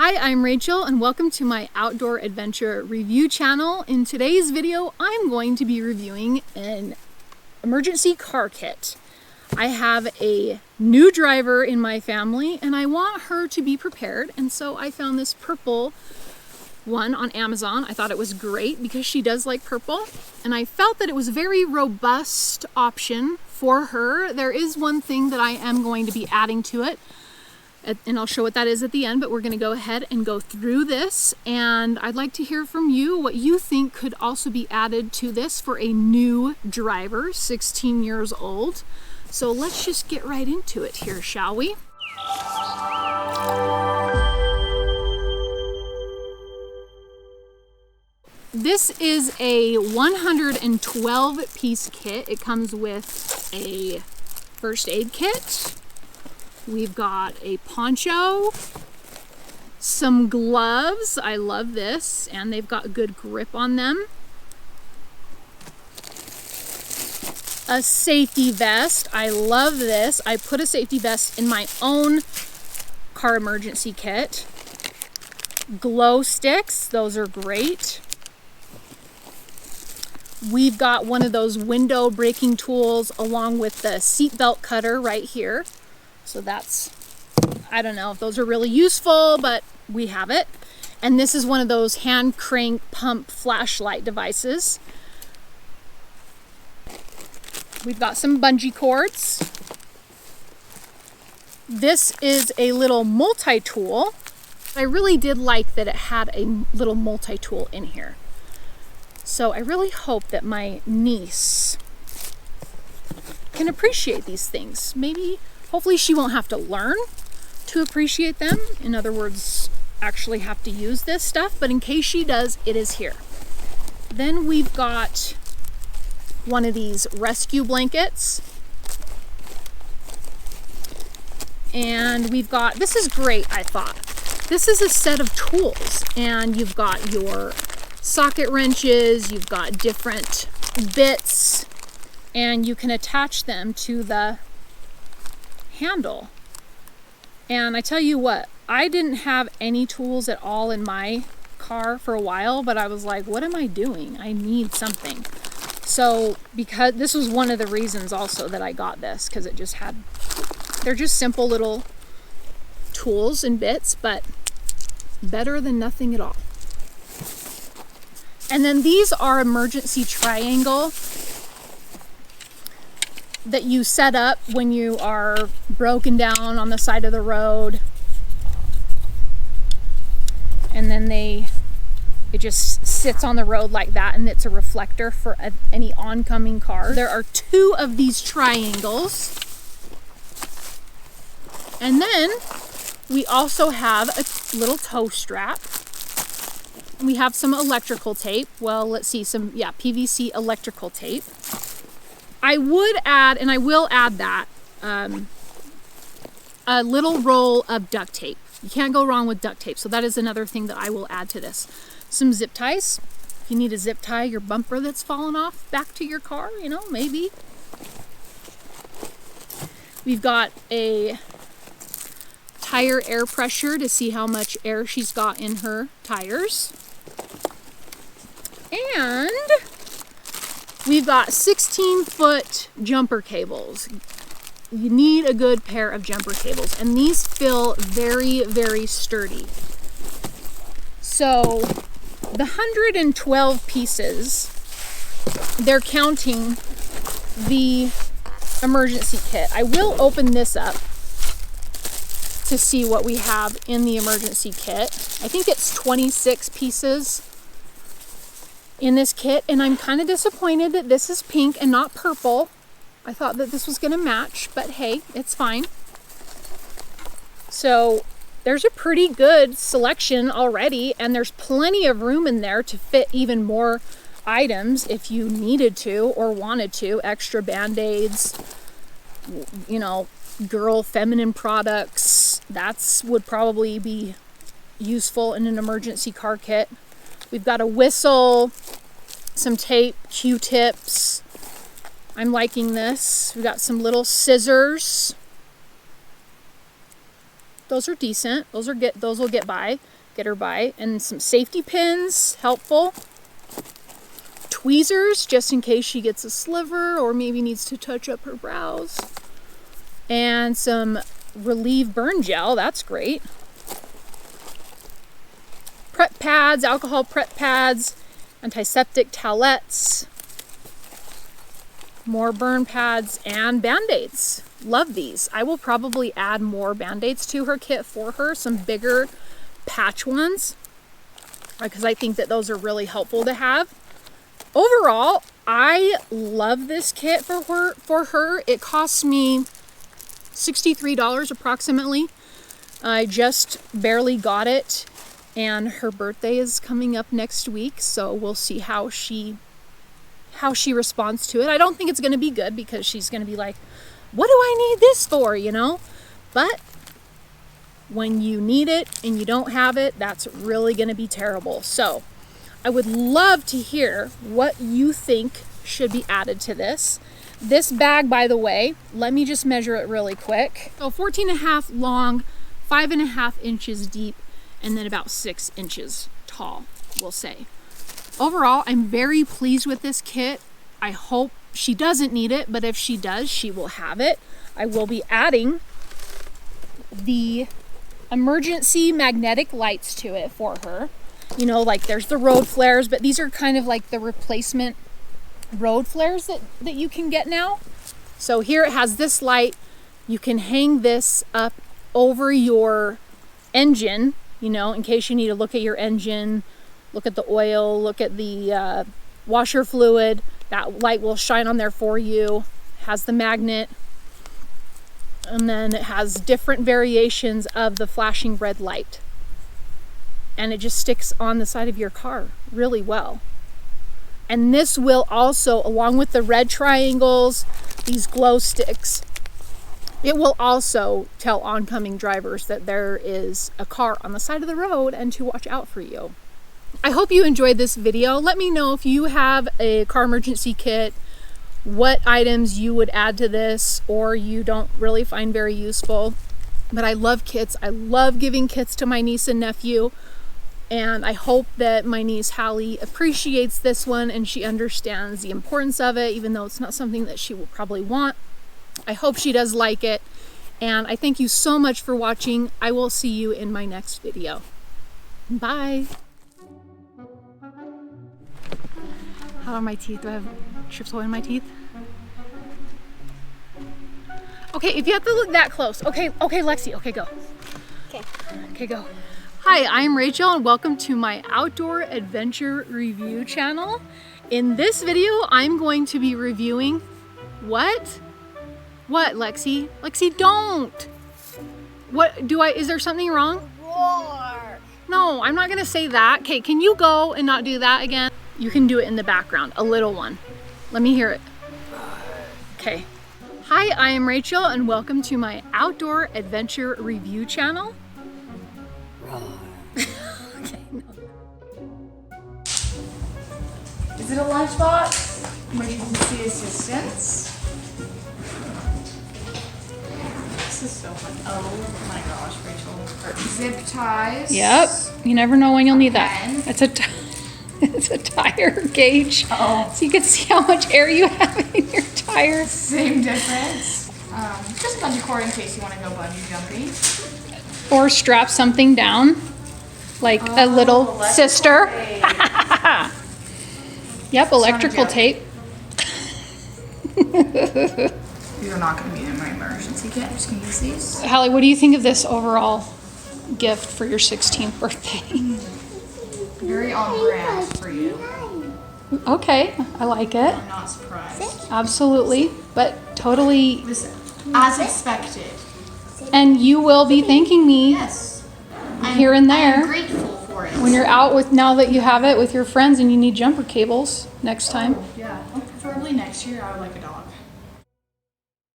Hi, I'm Rachel and welcome to my outdoor adventure review channel. In today's video, I'm going to be reviewing an emergency car kit. I have a new driver in my family and I want her to be prepared, and so I found this purple one on Amazon. I thought it was great because she does like purple, and I felt that it was a very robust option for her. There is one thing that I am going to be adding to it, and I'll show what that is at the end, but we're going to go ahead and go through this, and I'd like to hear from you what you think could also be added to this for a new driver, 16 years old. So let's just get right into it here, shall we? This is a 112 piece kit. It comes with a first aid kit. We've got a poncho, some gloves, I love this, and they've got good grip on them. A safety vest, I love this. I put a safety vest in my own car emergency kit. Glow sticks, those are great. We've got one of those window breaking tools along with the seatbelt cutter right here. So that's, I don't know if those are really useful, but we have it. And this is one of those hand crank pump flashlight devices. We've got some bungee cords. This is a little multi-tool. I really did like that it had a little multi-tool in here. So I really hope that my niece can appreciate these things. Hopefully she won't have to learn to appreciate them. In other words, actually have to use this stuff, but in case she does, it is here. Then we've got one of these rescue blankets. And we've got, this is great, I thought. This is a set of tools, and you've got your socket wrenches, you've got different bits, and you can attach them to the handle. And I tell you what, I didn't have any tools at all in my car for a while, but I was like, what am I doing? I need something. So because this was one of the reasons also that I got this, because it just had, they're just simple little tools and bits, but better than nothing at all. And then these are emergency triangle that you set up when you are broken down on the side of the road, and then it just sits on the road like that, and it's a reflector for any oncoming car. There are 2 of these triangles, and then we also have a little toe strap. We have some electrical tape. Well, let's see, PVC electrical tape. I would add, and I will add that, a little roll of duct tape. You can't go wrong with duct tape, so that is another thing that I will add to this. Some zip ties. If you need a zip tie your bumper that's fallen off back to your car, maybe. We've got a tire air pressure to see how much air she's got in her tires. And we've got 16-foot jumper cables. You need a good pair of jumper cables, and these feel very, very sturdy. So the 112 pieces, they're counting the emergency kit. I will open this up to see what we have in the emergency kit. I think it's 26 pieces in this kit, and I'm kind of disappointed that this is pink and not purple. I thought that this was going to match, but hey, it's fine. So there's a pretty good selection already, and there's plenty of room in there to fit even more items if you needed to or wanted to. Extra band-aids, girl feminine products. Would probably be useful in an emergency car kit. We've got a whistle, some tape, Q-tips. I'm liking this. We've got some little scissors. Those are decent. Those will get her by. And some safety pins, helpful. Tweezers, just in case she gets a sliver or maybe needs to touch up her brows. And some Relieve burn gel, that's great. Prep pads, alcohol prep pads, antiseptic towelettes, more burn pads, and Band-Aids. Love these. I will probably add more Band-Aids to her kit for her, some bigger patch ones, because I think that those are really helpful to have. Overall, I love this kit for her. It costs me $63 approximately. I just barely got it, and her birthday is coming up next week, so we'll see how she responds to it. I don't think it's going to be good, because she's going to be like, what do I need this for, you know? But when you need it and you don't have it, that's really going to be terrible. So I would love to hear what you think should be added to this. This bag, by the way, let me just measure it really quick. So 14.5 long, 5.5 inches deep, and then about 6 inches tall, we'll say. Overall, I'm very pleased with this kit. I hope she doesn't need it, but if she does, she will have it. I will be adding the emergency magnetic lights to it for her. You know, like there's the road flares, but these are kind of like the replacement road flares that you can get now. So here it has this light. You can hang this up over your engine, you know, in case you need to look at your engine, look at the oil, look at the washer fluid. That light will shine on there for you. It has the magnet. And then it has different variations of the flashing red light. And it just sticks on the side of your car really well. And this will also, along with the red triangles, these glow sticks, it will also tell oncoming drivers that there is a car on the side of the road and to watch out for you. I hope you enjoyed this video. Let me know if you have a car emergency kit, what items you would add to this or you don't really find very useful. But I love kits. I love giving kits to my niece and nephew. And I hope that my niece Hallie appreciates this one and she understands the importance of it, even though it's not something that she will probably want. I hope she does like it. And I thank you so much for watching. I will see you in my next video. Bye. How are my teeth? Do I have chips in my teeth? Okay, if you have to look that close. Okay, Lexi. Okay, go. Okay, go. Hi, I'm Rachel and welcome to my outdoor adventure review channel. In this video, I'm going to be reviewing what? What, Lexi? Lexi, don't! Is there something wrong? Roar! No, I'm not gonna say that. Okay, can you go and not do that again? You can do it in the background, a little one. Let me hear it. Okay. Hi, I am Rachel and welcome to my outdoor adventure review channel. Okay, no. Is it a lunchbox? Emergency assistance? This is so fun. Oh my gosh, Rachel. Zip ties. Yep. You never know when you'll need that. Pen. It's a tire gauge. Oh. So you can see how much air you have in your tires. Same difference. Just a bungee cord in case you want to go bungee jumping. Or strap something down, like a little sister. Yep, electrical tape. These are not going to be in my emergency kit. I'm just going to use these. Hallie, what do you think of this overall gift for your 16th birthday? Very on brand for you. Okay, I like it. I'm not surprised. Absolutely, but totally. This, as expected. And you will be thanking me Yes. here and there I'm grateful for it. when you're out with, now that you have it with your friends and you need jumper cables next time. Yeah. Well, preferably next year I would like a dog.